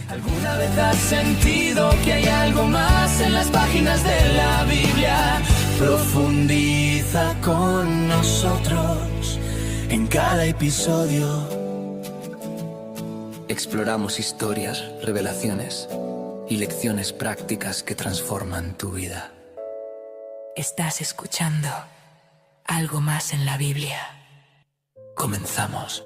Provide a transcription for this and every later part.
¿Alguna vez has sentido que hay algo más en las páginas de la Biblia? Profundiza con nosotros en cada episodio. Exploramos historias, revelaciones y lecciones prácticas que transforman tu vida. Estás escuchando Algo Más en la Biblia. Comenzamos.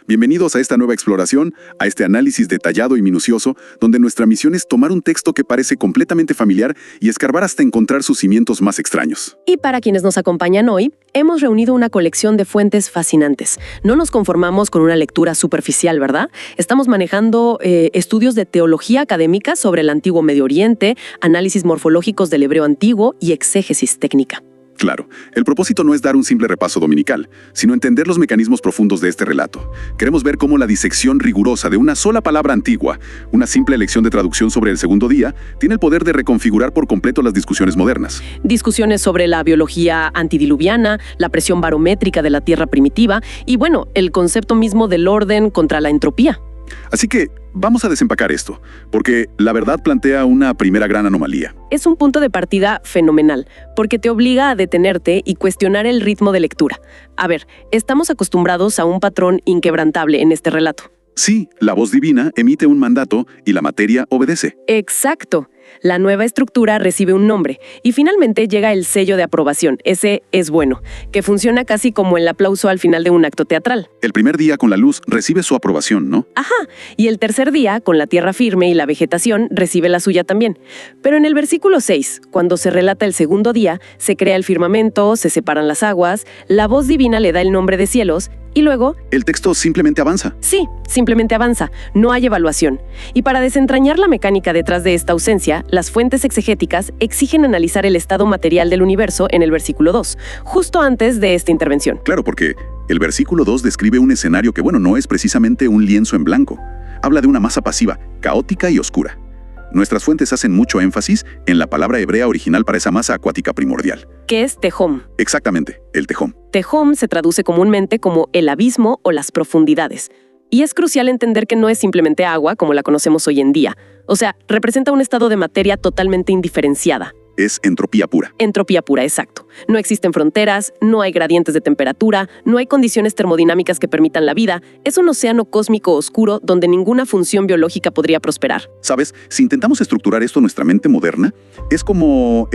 Bienvenidos a esta nueva exploración, a este análisis detallado y minucioso, donde nuestra misión es tomar un texto que parece completamente familiar y escarbar hasta encontrar sus cimientos más extraños. Y para quienes nos acompañan hoy, hemos reunido una colección de fuentes fascinantes. No nos conformamos con una lectura superficial, ¿verdad? Estamos manejando estudios de teología académica sobre el antiguo Medio Oriente, análisis morfológicos del hebreo antiguo y exégesis técnica. Claro, el propósito no es dar un simple repaso dominical, sino entender los mecanismos profundos de este relato. Queremos ver cómo la disección rigurosa de una sola palabra antigua, una simple elección de traducción sobre el segundo día, tiene el poder de reconfigurar por completo las discusiones modernas. Discusiones sobre la biología antidiluviana, la presión barométrica de la Tierra primitiva y, bueno, el concepto mismo del orden contra la entropía. Así que vamos a desempacar esto, porque la verdad plantea una primera gran anomalía. Es un punto de partida fenomenal, porque te obliga a detenerte y cuestionar el ritmo de lectura. A ver, estamos acostumbrados a un patrón inquebrantable en este relato. Sí, la voz divina emite un mandato y la materia obedece. Exacto. La nueva estructura recibe un nombre y finalmente llega el sello de aprobación, ese es bueno, que funciona casi como el aplauso al final de un acto teatral. El primer día con la luz recibe su aprobación, ¿no? Ajá, y el tercer día, con la tierra firme y la vegetación, recibe la suya también. Pero en el versículo 6, cuando se relata el segundo día, se crea el firmamento, se separan las aguas, la voz divina le da el nombre de cielos, y luego... El texto simplemente avanza. Sí, simplemente avanza, no hay evaluación. Y para desentrañar la mecánica detrás de esta ausencia, las fuentes exegéticas exigen analizar el estado material del universo en el versículo 2, justo antes de esta intervención. Claro, porque el versículo 2 describe un escenario que, no es precisamente un lienzo en blanco. Habla de una masa pasiva, caótica y oscura. Nuestras fuentes hacen mucho énfasis en la palabra hebrea original para esa masa acuática primordial. ¿Qué es Tehom? Exactamente, el Tehom. Tehom se traduce comúnmente como el abismo o las profundidades. Y es crucial entender que no es simplemente agua como la conocemos hoy en día. O sea, representa un estado de materia totalmente indiferenciada. Es entropía pura. Entropía pura, exacto. No existen fronteras, no hay gradientes de temperatura, no hay condiciones termodinámicas que permitan la vida. Es un océano cósmico oscuro donde ninguna función biológica podría prosperar. ¿Sabes? Si intentamos estructurar esto en nuestra mente moderna, es como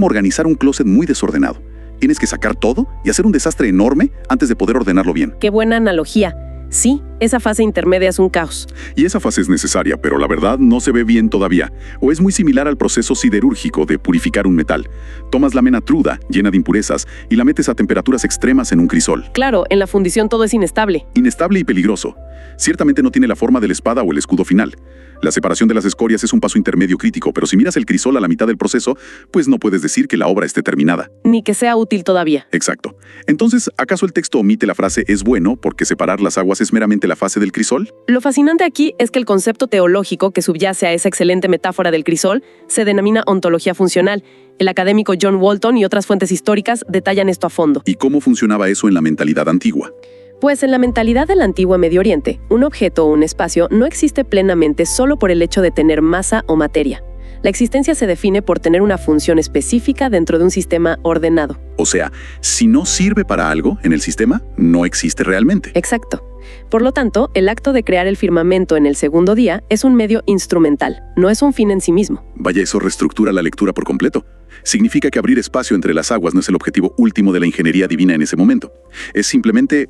organizar un closet muy desordenado. Tienes que sacar todo y hacer un desastre enorme antes de poder ordenarlo bien. Qué buena analogía. Sí, esa fase intermedia es un caos. Y esa fase es necesaria, pero la verdad no se ve bien todavía. O es muy similar al proceso siderúrgico de purificar un metal. Tomas la mena cruda, llena de impurezas, y la metes a temperaturas extremas en un crisol. Claro, en la fundición todo es inestable. Inestable y peligroso. Ciertamente no tiene la forma de la espada o el escudo final. La separación de las escorias es un paso intermedio crítico, pero si miras el crisol a la mitad del proceso, pues no puedes decir que la obra esté terminada. Ni que sea útil todavía. Exacto. Entonces, ¿acaso el texto omite la frase «es bueno» porque separar las aguas es meramente la fase del crisol? Lo fascinante aquí es que el concepto teológico que subyace a esa excelente metáfora del crisol se denomina ontología funcional. El académico John Walton y otras fuentes históricas detallan esto a fondo. ¿Y cómo funcionaba eso en la mentalidad antigua? Pues en la mentalidad del antiguo Medio Oriente, un objeto o un espacio no existe plenamente solo por el hecho de tener masa o materia. La existencia se define por tener una función específica dentro de un sistema ordenado. O sea, si no sirve para algo en el sistema, no existe realmente. Exacto. Por lo tanto, el acto de crear el firmamento en el segundo día es un medio instrumental, no es un fin en sí mismo. Vaya, eso reestructura la lectura por completo. Significa que abrir espacio entre las aguas no es el objetivo último de la ingeniería divina en ese momento. Es simplemente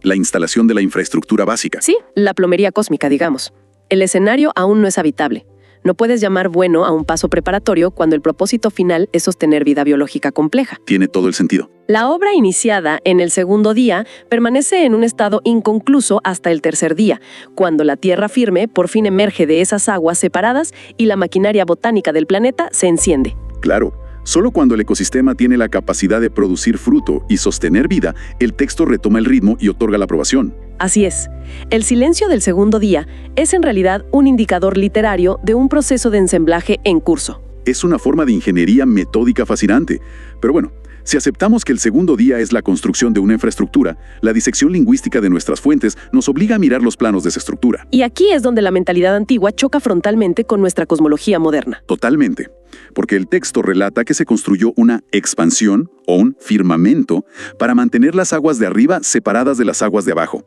la instalación de la infraestructura básica. Sí, la plomería cósmica, digamos. El escenario aún no es habitable. No puedes llamar bueno a un paso preparatorio cuando el propósito final es sostener vida biológica compleja. Tiene todo el sentido. La obra iniciada en el segundo día permanece en un estado inconcluso hasta el tercer día, cuando la tierra firme por fin emerge de esas aguas separadas y la maquinaria botánica del planeta se enciende. Claro. Solo cuando el ecosistema tiene la capacidad de producir fruto y sostener vida, el texto retoma el ritmo y otorga la aprobación. Así es. El silencio del segundo día es en realidad un indicador literario de un proceso de ensamblaje en curso. Es una forma de ingeniería metódica fascinante. Pero bueno, Si aceptamos que el segundo día es la construcción de una infraestructura, la disección lingüística de nuestras fuentes nos obliga a mirar los planos de esa estructura. Y aquí es donde la mentalidad antigua choca frontalmente con nuestra cosmología moderna. Totalmente. Porque el texto relata que se construyó una expansión o un firmamento para mantener las aguas de arriba separadas de las aguas de abajo.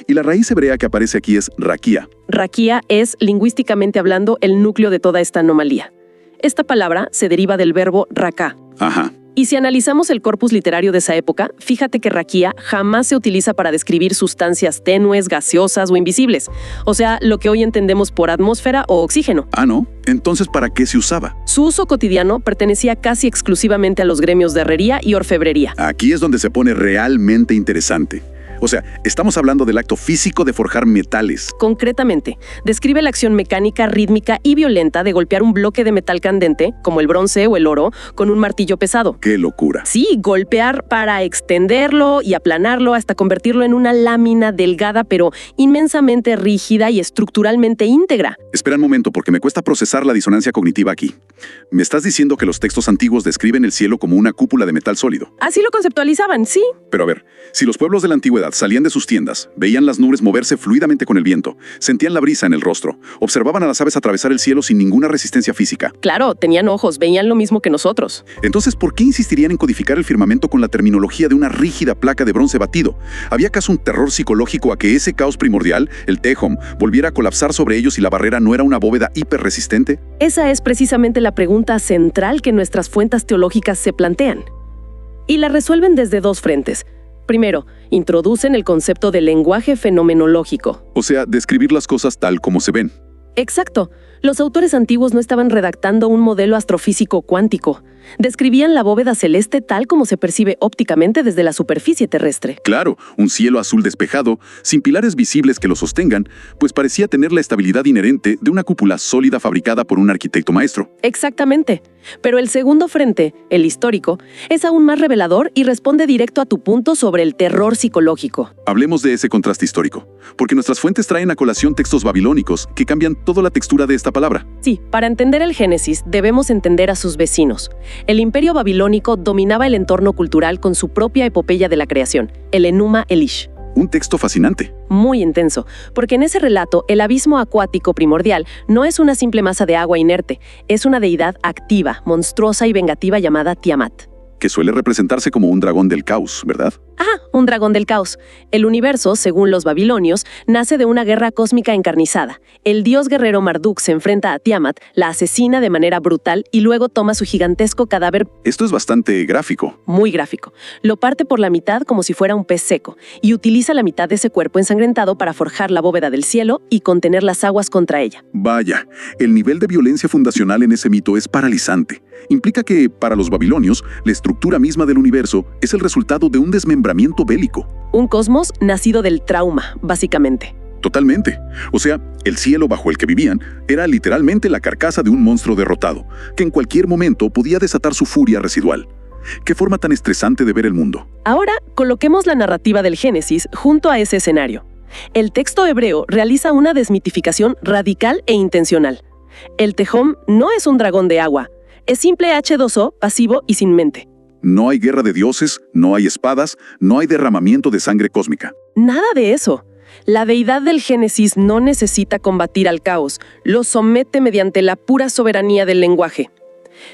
Y la raíz hebrea que aparece aquí es raquía. Raquía es, lingüísticamente hablando, el núcleo de toda esta anomalía. Esta palabra se deriva del verbo raká. Ajá. Y si analizamos el corpus literario de esa época, fíjate que raquía jamás se utiliza para describir sustancias tenues, gaseosas o invisibles. O sea, lo que hoy entendemos por atmósfera o oxígeno. Ah, ¿no? Entonces, ¿para qué se usaba? Su uso cotidiano pertenecía casi exclusivamente a los gremios de herrería y orfebrería. Aquí es donde se pone realmente interesante. O sea, estamos hablando del acto físico de forjar metales. Concretamente, describe la acción mecánica, rítmica y violenta de golpear un bloque de metal candente, como el bronce o el oro, con un martillo pesado. ¡Qué locura! Sí, golpear para extenderlo y aplanarlo hasta convertirlo en una lámina delgada pero inmensamente rígida y estructuralmente íntegra. Espera un momento, porque me cuesta procesar la disonancia cognitiva aquí. Me estás diciendo que los textos antiguos describen el cielo como una cúpula de metal sólido. Así lo conceptualizaban, sí. Pero a ver, si los pueblos de la antigüedad salían de sus tiendas, veían las nubes moverse fluidamente con el viento, sentían la brisa en el rostro, observaban a las aves atravesar el cielo sin ninguna resistencia física. Claro, tenían ojos, veían lo mismo que nosotros. Entonces, ¿por qué insistirían en codificar el firmamento con la terminología de una rígida placa de bronce batido? ¿Había acaso un terror psicológico a que ese caos primordial, el Tehom, volviera a colapsar sobre ellos y la barrera no era una bóveda hiperresistente? Esa es precisamente la pregunta central que nuestras fuentes teológicas se plantean. Y la resuelven desde dos frentes. Primero, introducen el concepto de lenguaje fenomenológico. O sea, describir las cosas tal como se ven. Exacto. Los autores antiguos no estaban redactando un modelo astrofísico cuántico. Describían la bóveda celeste tal como se percibe ópticamente desde la superficie terrestre. Claro, un cielo azul despejado, sin pilares visibles que lo sostengan, pues parecía tener la estabilidad inherente de una cúpula sólida fabricada por un arquitecto maestro. Exactamente. Pero el segundo frente, el histórico, es aún más revelador y responde directo a tu punto sobre el terror psicológico. Hablemos de ese contraste histórico, porque nuestras fuentes traen a colación textos babilónicos que cambian toda la textura de esta palabra. Sí, para entender el Génesis debemos entender a sus vecinos. El imperio babilónico dominaba el entorno cultural con su propia epopeya de la creación, el Enuma Elish. Un texto fascinante. Muy intenso, porque en ese relato el abismo acuático primordial no es una simple masa de agua inerte, es una deidad activa, monstruosa y vengativa llamada Tiamat. Que suele representarse como un dragón del caos, ¿verdad? Un dragón del caos. El universo, según los babilonios, nace de una guerra cósmica encarnizada. El dios guerrero Marduk se enfrenta a Tiamat, la asesina de manera brutal y luego toma su gigantesco cadáver. Esto es bastante gráfico. Muy gráfico. Lo parte por la mitad como si fuera un pez seco y utiliza la mitad de ese cuerpo ensangrentado para forjar la bóveda del cielo y contener las aguas contra ella. Vaya, el nivel de violencia fundacional en ese mito es paralizante. Implica que, para los babilonios, la estructura misma del universo es el resultado de un desmembramiento bélico. Un cosmos nacido del trauma, básicamente. Totalmente. O sea, el cielo bajo el que vivían era literalmente la carcasa de un monstruo derrotado, que en cualquier momento podía desatar su furia residual. ¡Qué forma tan estresante de ver el mundo! Ahora, coloquemos la narrativa del Génesis junto a ese escenario. El texto hebreo realiza una desmitificación radical e intencional. El Tehom no es un dragón de agua. Es simple H2O, pasivo y sin mente. No hay guerra de dioses, no hay espadas, no hay derramamiento de sangre cósmica. Nada de eso. La deidad del Génesis no necesita combatir al caos, lo somete mediante la pura soberanía del lenguaje.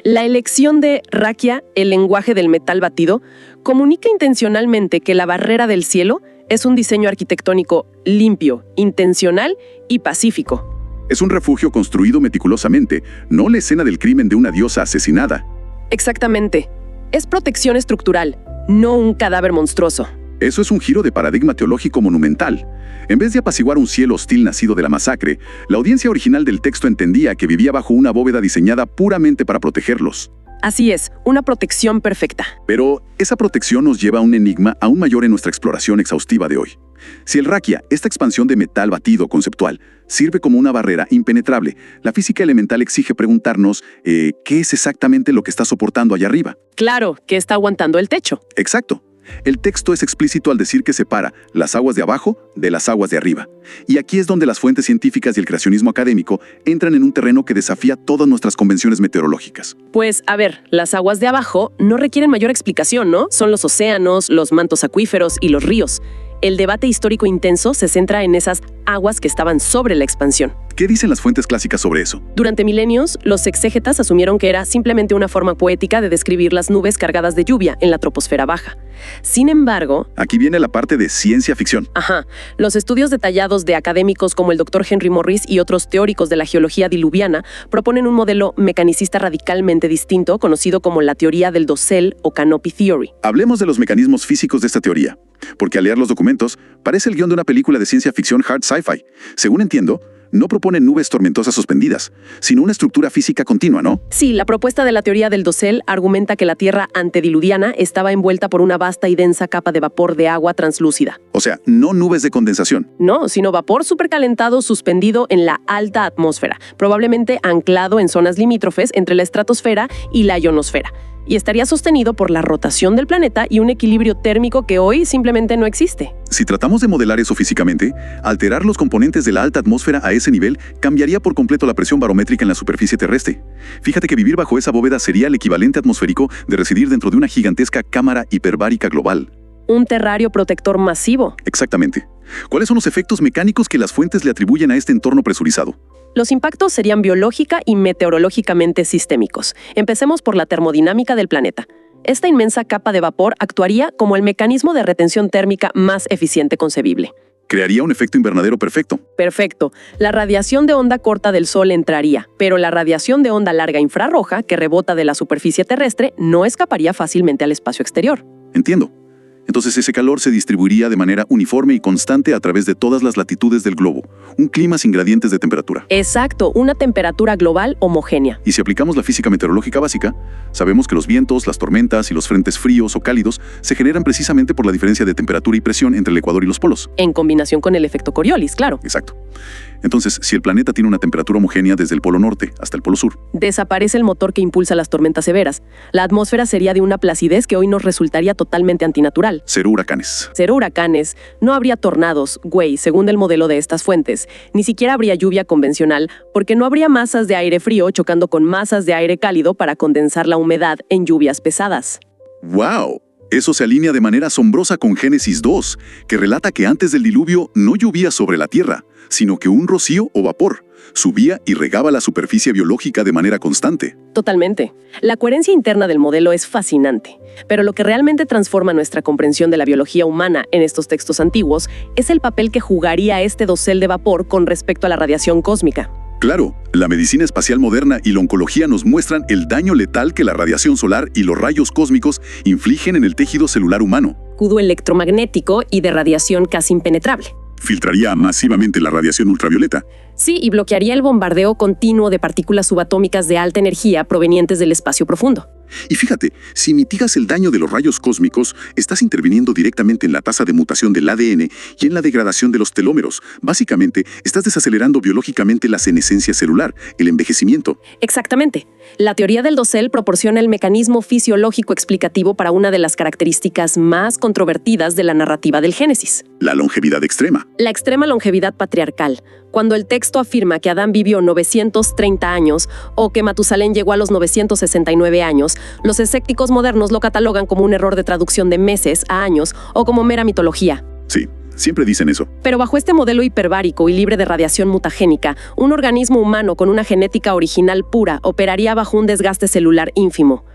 La elección de raquia, el lenguaje del metal batido, comunica intencionalmente que la barrera del cielo es un diseño arquitectónico limpio, intencional y pacífico. Es un refugio construido meticulosamente, no la escena del crimen de una diosa asesinada. Exactamente. Es protección estructural, no un cadáver monstruoso. Eso es un giro de paradigma teológico monumental. En vez de apaciguar un cielo hostil nacido de la masacre, la audiencia original del texto entendía que vivía bajo una bóveda diseñada puramente para protegerlos. Así es, una protección perfecta. Pero esa protección nos lleva a un enigma aún mayor en nuestra exploración exhaustiva de hoy. Si el raquia, esta expansión de metal batido conceptual, sirve como una barrera impenetrable, la física elemental exige preguntarnos ¿qué es exactamente lo que está soportando allá arriba? Claro, que está aguantando el techo. Exacto. El texto es explícito al decir que separa las aguas de abajo de las aguas de arriba. Y aquí es donde las fuentes científicas y el creacionismo académico entran en un terreno que desafía todas nuestras convenciones meteorológicas. Pues, a ver, las aguas de abajo no requieren mayor explicación, ¿no? Son los océanos, los mantos acuíferos y los ríos. El debate histórico intenso se centra en esas aguas que estaban sobre la expansión. ¿Qué dicen las fuentes clásicas sobre eso? Durante milenios, los exégetas asumieron que era simplemente una forma poética de describir las nubes cargadas de lluvia en la troposfera baja. Sin embargo... Aquí viene la parte de ciencia ficción. Los estudios detallados de académicos como el Dr. Henry Morris y otros teóricos de la geología diluviana proponen un modelo mecanicista radicalmente distinto, conocido como la teoría del dosel o canopy theory. Hablemos de los mecanismos físicos de esta teoría, porque al leer los documentos, parece el guión de una película de ciencia ficción hard sci-fi. Según entiendo, no proponen nubes tormentosas suspendidas, sino una estructura física continua, ¿no? Sí, la propuesta de la teoría del dosel argumenta que la Tierra antediluviana estaba envuelta por una vasta y densa capa de vapor de agua translúcida. O sea, no nubes de condensación. No, sino vapor supercalentado suspendido en la alta atmósfera, probablemente anclado en zonas limítrofes entre la estratosfera y la ionosfera. Y estaría sostenido por la rotación del planeta y un equilibrio térmico que hoy simplemente no existe. Si tratamos de modelar eso físicamente, alterar los componentes de la alta atmósfera a ese nivel cambiaría por completo la presión barométrica en la superficie terrestre. Fíjate que vivir bajo esa bóveda sería el equivalente atmosférico de residir dentro de una gigantesca cámara hiperbárica global. Un terrario protector masivo. Exactamente. ¿Cuáles son los efectos mecánicos que las fuentes le atribuyen a este entorno presurizado? Los impactos serían biológica y meteorológicamente sistémicos. Empecemos por la termodinámica del planeta. Esta inmensa capa de vapor actuaría como el mecanismo de retención térmica más eficiente concebible. Crearía un efecto invernadero perfecto. Perfecto. La radiación de onda corta del Sol entraría, pero la radiación de onda larga infrarroja, que rebota de la superficie terrestre, no escaparía fácilmente al espacio exterior. Entiendo. Entonces ese calor se distribuiría de manera uniforme y constante a través de todas las latitudes del globo. Un clima sin gradientes de temperatura. Exacto, una temperatura global homogénea. Y si aplicamos la física meteorológica básica, sabemos que los vientos, las tormentas y los frentes fríos o cálidos se generan precisamente por la diferencia de temperatura y presión entre el ecuador y los polos. En combinación con el efecto Coriolis, claro. Exacto. Entonces, si el planeta tiene una temperatura homogénea desde el polo norte hasta el polo sur, desaparece el motor que impulsa las tormentas severas. La atmósfera sería de una placidez que hoy nos resultaría totalmente antinatural. Cero huracanes. Cero huracanes, no habría tornados, según el modelo de estas fuentes. Ni siquiera habría lluvia convencional, porque no habría masas de aire frío chocando con masas de aire cálido para condensar la humedad en lluvias pesadas. ¡Wow! Eso se alinea de manera asombrosa con Génesis 2, que relata que antes del diluvio no llovía sobre la tierra, sino que un rocío o vapor subía y regaba la superficie biológica de manera constante. Totalmente. La coherencia interna del modelo es fascinante, pero lo que realmente transforma nuestra comprensión de la biología humana en estos textos antiguos es el papel que jugaría este dosel de vapor con respecto a la radiación cósmica. Claro, la medicina espacial moderna y la oncología nos muestran el daño letal que la radiación solar y los rayos cósmicos infligen en el tejido celular humano. Escudo electromagnético y de radiación casi impenetrable. Filtraría masivamente la radiación ultravioleta. Sí, y bloquearía el bombardeo continuo de partículas subatómicas de alta energía provenientes del espacio profundo. Y fíjate, si mitigas el daño de los rayos cósmicos, estás interviniendo directamente en la tasa de mutación del ADN y en la degradación de los telómeros. Básicamente, estás desacelerando biológicamente la senescencia celular, el envejecimiento. Exactamente. La teoría del dosel proporciona el mecanismo fisiológico explicativo para una de las características más controvertidas de la narrativa del Génesis. La longevidad extrema. La extrema longevidad patriarcal. Cuando el texto afirma que Adán vivió 930 años o que Matusalén llegó a los 969 años, los escépticos modernos lo catalogan como un error de traducción de meses a años o como mera mitología. Sí, siempre dicen eso. Pero bajo este modelo hiperbárico y libre de radiación mutagénica, un organismo humano con una genética original pura operaría bajo un desgaste celular ínfimo.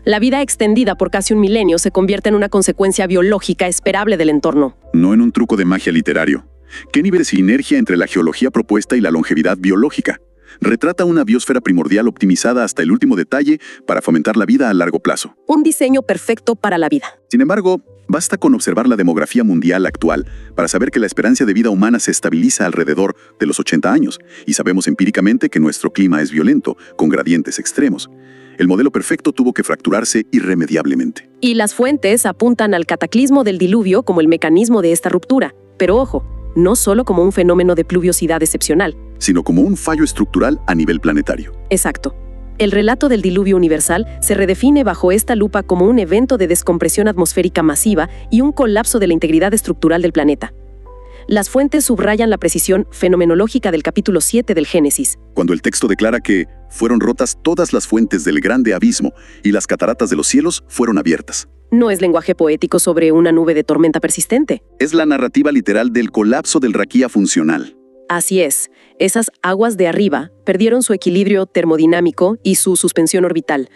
La vida extendida por casi un milenio se convierte en una consecuencia biológica esperable del entorno. No en un truco de magia literario. ¿Qué nivel de sinergia entre la geología propuesta y la longevidad biológica? Retrata una biosfera primordial optimizada hasta el último detalle para fomentar la vida a largo plazo. Un diseño perfecto para la vida. Sin embargo, basta con observar la demografía mundial actual para saber que la esperanza de vida humana se estabiliza alrededor de los 80 años, y sabemos empíricamente que nuestro clima es violento, con gradientes extremos. El modelo perfecto tuvo que fracturarse irremediablemente. Y las fuentes apuntan al cataclismo del diluvio como el mecanismo de esta ruptura. Pero ojo, no solo como un fenómeno de pluviosidad excepcional, sino como un fallo estructural a nivel planetario. Exacto. El relato del diluvio universal se redefine bajo esta lupa como un evento de descompresión atmosférica masiva y un colapso de la integridad estructural del planeta. Las fuentes subrayan la precisión fenomenológica del capítulo 7 del Génesis. Cuando el texto declara que fueron rotas todas las fuentes del grande abismo y las cataratas de los cielos fueron abiertas. No es lenguaje poético sobre una nube de tormenta persistente. Es la narrativa literal del colapso del raquía funcional. Así es, esas aguas de arriba perdieron su equilibrio termodinámico y su suspensión orbital.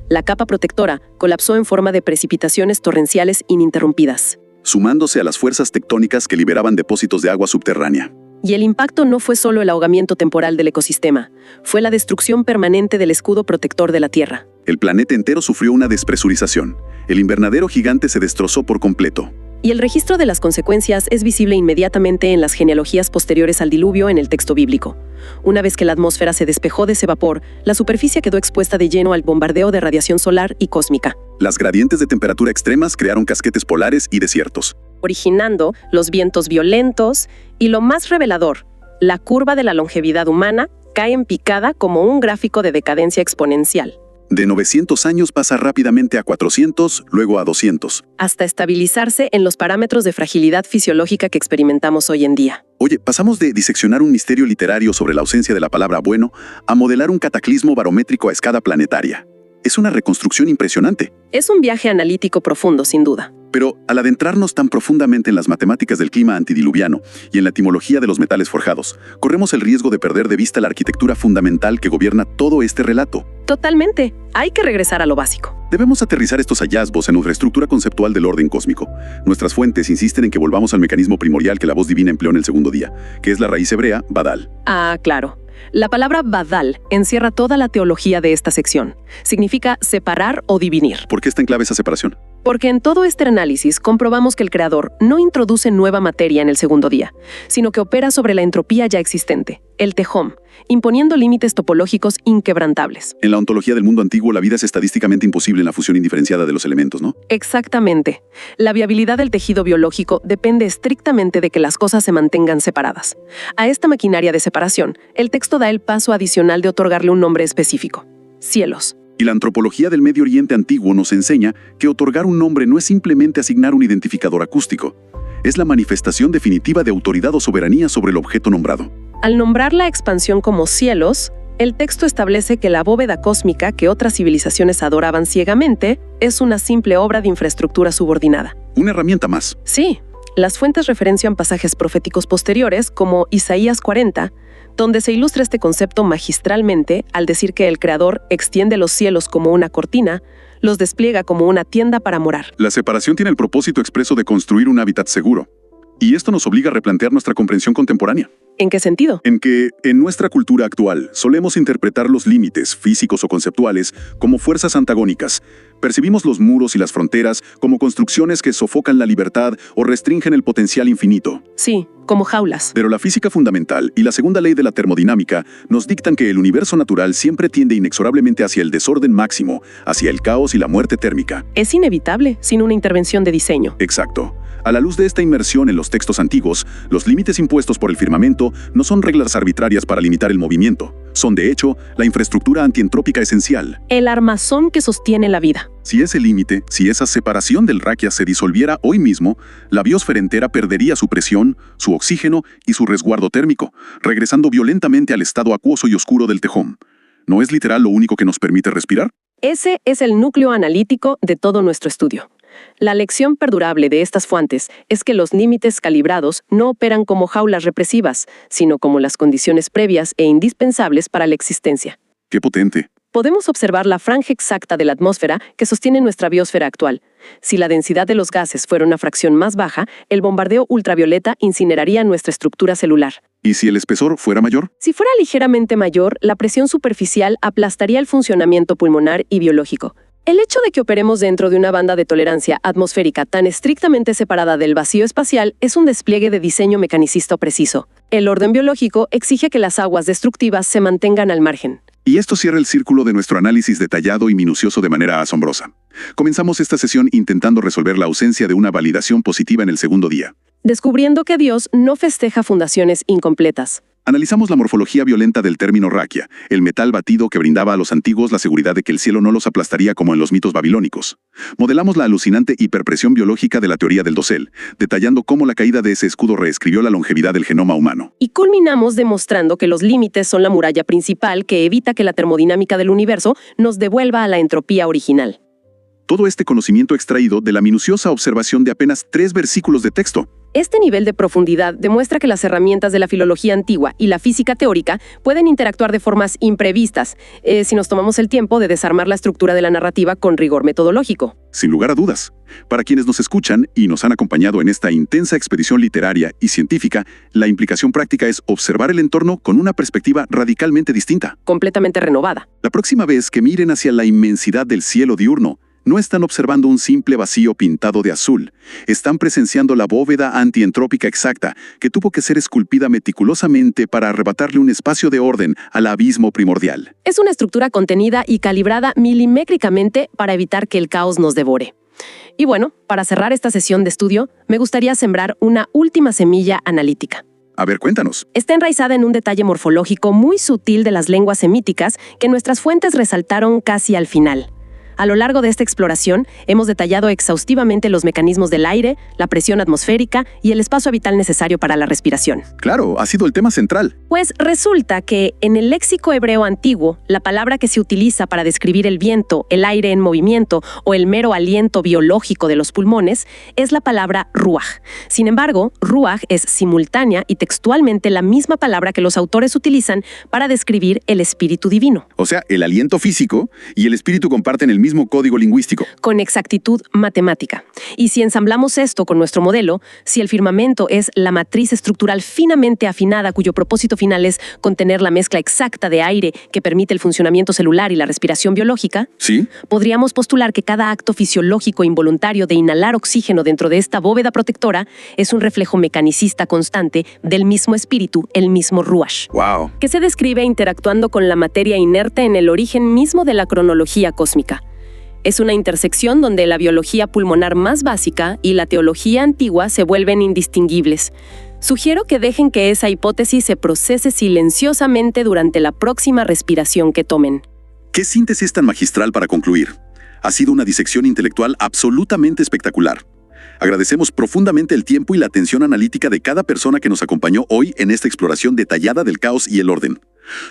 La capa protectora colapsó en forma de precipitaciones torrenciales ininterrumpidas. Sumándose a las fuerzas tectónicas que liberaban depósitos de agua subterránea. Y el impacto no fue solo el ahogamiento temporal del ecosistema, fue la destrucción permanente del escudo protector de la Tierra. El planeta entero sufrió una despresurización. El invernadero gigante se destrozó por completo. Y el registro de las consecuencias es visible inmediatamente en las genealogías posteriores al diluvio en el texto bíblico. Una vez que la atmósfera se despejó de ese vapor, la superficie quedó expuesta de lleno al bombardeo de radiación solar y cósmica, Las gradientes de temperatura extremas crearon casquetes polares y desiertos. originando los vientos violentos y, lo más revelador, la curva de la longevidad humana cae en picada como un gráfico de decadencia exponencial, De 900 años pasa rápidamente a 400, luego a 200. hasta estabilizarse en los parámetros de fragilidad fisiológica que experimentamos hoy en día. Oye, pasamos de diseccionar un misterio literario sobre la ausencia de la palabra bueno a modelar un cataclismo barométrico a escala planetaria. Es una reconstrucción impresionante. Es un viaje analítico profundo, sin duda. Pero al adentrarnos tan profundamente en las matemáticas del clima antidiluviano y en la etimología de los metales forjados, corremos el riesgo de perder de vista la arquitectura fundamental que gobierna todo este relato. Totalmente. Hay que regresar a lo básico. Debemos aterrizar estos hallazgos en nuestra estructura conceptual del orden cósmico. Nuestras fuentes insisten en que volvamos al mecanismo primordial que la voz divina empleó en el segundo día, que es la raíz hebrea, Badal. Ah, claro. La palabra Badal encierra toda la teología de esta sección. Significa separar o divinir. ¿Por qué está en clave esa separación? Porque en todo este análisis comprobamos que el Creador no introduce nueva materia en el segundo día, sino que opera sobre la entropía ya existente, el Tehom, imponiendo límites topológicos inquebrantables. En la ontología del mundo antiguo, la vida es estadísticamente imposible en la fusión indiferenciada de los elementos, ¿no? Exactamente. La viabilidad del tejido biológico depende estrictamente de que las cosas se mantengan separadas. A esta maquinaria de separación, el texto da el paso adicional de otorgarle un nombre específico: cielos. Y la antropología del Medio Oriente antiguo nos enseña que otorgar un nombre no es simplemente asignar un identificador acústico. Es la manifestación definitiva de autoridad o soberanía sobre el objeto nombrado. Al nombrar la expansión como cielos, el texto establece que la bóveda cósmica que otras civilizaciones adoraban ciegamente es una simple obra de infraestructura subordinada. Una herramienta más. Sí, las fuentes referencian pasajes proféticos posteriores como Isaías 40, donde se ilustra este concepto magistralmente al decir que el Creador extiende los cielos como una cortina, los despliega como una tienda para morar. La separación tiene el propósito expreso de construir un hábitat seguro. Y esto nos obliga a replantear nuestra comprensión contemporánea. ¿En qué sentido? En que, en nuestra cultura actual, solemos interpretar los límites, físicos o conceptuales, como fuerzas antagónicas. Percibimos los muros y las fronteras como construcciones que sofocan la libertad o restringen el potencial infinito. Sí, como jaulas. Pero la física fundamental y la segunda ley de la termodinámica nos dictan que el universo natural siempre tiende inexorablemente hacia el desorden máximo, hacia el caos y la muerte térmica. Es inevitable sin una intervención de diseño. Exacto. A la luz de esta inmersión en los textos antiguos, los límites impuestos por el firmamento no son reglas arbitrarias para limitar el movimiento. Son, de hecho, la infraestructura antientrópica esencial. El armazón que sostiene la vida. Si ese límite, si esa separación del raquia se disolviera hoy mismo, la biosfera entera perdería su presión, su oxígeno y su resguardo térmico, regresando violentamente al estado acuoso y oscuro del Tehom. ¿No es literal lo único que nos permite respirar? Ese es el núcleo analítico de todo nuestro estudio. La lección perdurable de estas fuentes es que los límites calibrados no operan como jaulas represivas, sino como las condiciones previas e indispensables para la existencia. ¡Qué potente! Podemos observar la franja exacta de la atmósfera que sostiene nuestra biosfera actual. Si la densidad de los gases fuera una fracción más baja, el bombardeo ultravioleta incineraría nuestra estructura celular. ¿Y si el espesor fuera mayor? Si fuera ligeramente mayor, la presión superficial aplastaría el funcionamiento pulmonar y biológico. El hecho de que operemos dentro de una banda de tolerancia atmosférica tan estrictamente separada del vacío espacial es un despliegue de diseño mecanicista preciso. El orden biológico exige que las aguas destructivas se mantengan al margen. Y esto cierra el círculo de nuestro análisis detallado y minucioso de manera asombrosa. Comenzamos esta sesión intentando resolver la ausencia de una validación positiva en el segundo día. Descubriendo que Dios no festeja fundaciones incompletas. Analizamos la morfología violenta del término raquia, el metal batido que brindaba a los antiguos la seguridad de que el cielo no los aplastaría como en los mitos babilónicos. Modelamos la alucinante hiperpresión biológica de la teoría del dosel, detallando cómo la caída de ese escudo reescribió la longevidad del genoma humano. Y culminamos demostrando que los límites son la muralla principal que evita que la termodinámica del universo nos devuelva a la entropía original. Todo este conocimiento extraído de la minuciosa observación de apenas 3 versículos de texto. Este nivel de profundidad demuestra que las herramientas de la filología antigua y la física teórica pueden interactuar de formas imprevistas, si nos tomamos el tiempo de desarmar la estructura de la narrativa con rigor metodológico. Sin lugar a dudas. Para quienes nos escuchan y nos han acompañado en esta intensa expedición literaria y científica, la implicación práctica es observar el entorno con una perspectiva radicalmente distinta. Completamente renovada. La próxima vez que miren hacia la inmensidad del cielo diurno, no están observando un simple vacío pintado de azul. Están presenciando la bóveda antientrópica exacta que tuvo que ser esculpida meticulosamente para arrebatarle un espacio de orden al abismo primordial. Es una estructura contenida y calibrada milimétricamente para evitar que el caos nos devore. Y bueno, para cerrar esta sesión de estudio, me gustaría sembrar una última semilla analítica. A ver, cuéntanos. Está enraizada en un detalle morfológico muy sutil de las lenguas semíticas que nuestras fuentes resaltaron casi al final. A lo largo de esta exploración, hemos detallado exhaustivamente los mecanismos del aire, la presión atmosférica y el espacio vital necesario para la respiración. Claro, ha sido el tema central. Pues resulta que en el léxico hebreo antiguo, la palabra que se utiliza para describir el viento, el aire en movimiento o el mero aliento biológico de los pulmones es la palabra ruaj. Sin embargo, ruaj es simultánea y textualmente la misma palabra que los autores utilizan para describir el espíritu divino. O sea, el aliento físico y el espíritu comparten el mismo código lingüístico. Con exactitud matemática. Y si ensamblamos esto con nuestro modelo, si el firmamento es la matriz estructural finamente afinada cuyo propósito final es contener la mezcla exacta de aire que permite el funcionamiento celular y la respiración biológica, ¿sí? Podríamos postular que cada acto fisiológico involuntario de inhalar oxígeno dentro de esta bóveda protectora es un reflejo mecanicista constante del mismo espíritu, el mismo ruach. ¡Wow! Que se describe interactuando con la materia inerte en el origen mismo de la cronología cósmica. Es una intersección donde la biología pulmonar más básica y la teología antigua se vuelven indistinguibles. Sugiero que dejen que esa hipótesis se procese silenciosamente durante la próxima respiración que tomen. ¡Qué síntesis tan magistral para concluir! Ha sido una disección intelectual absolutamente espectacular. Agradecemos profundamente el tiempo y la atención analítica de cada persona que nos acompañó hoy en esta exploración detallada del caos y el orden.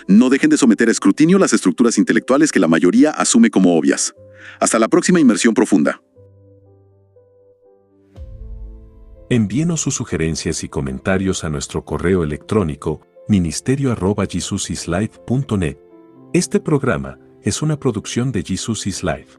No dejen de someter a escrutinio las estructuras intelectuales que la mayoría asume como obvias. Hasta la próxima inmersión profunda. Envíenos sus sugerencias y comentarios a nuestro correo electrónico ministerio@jesusislife.net. Este programa es una producción de Jesus is Life.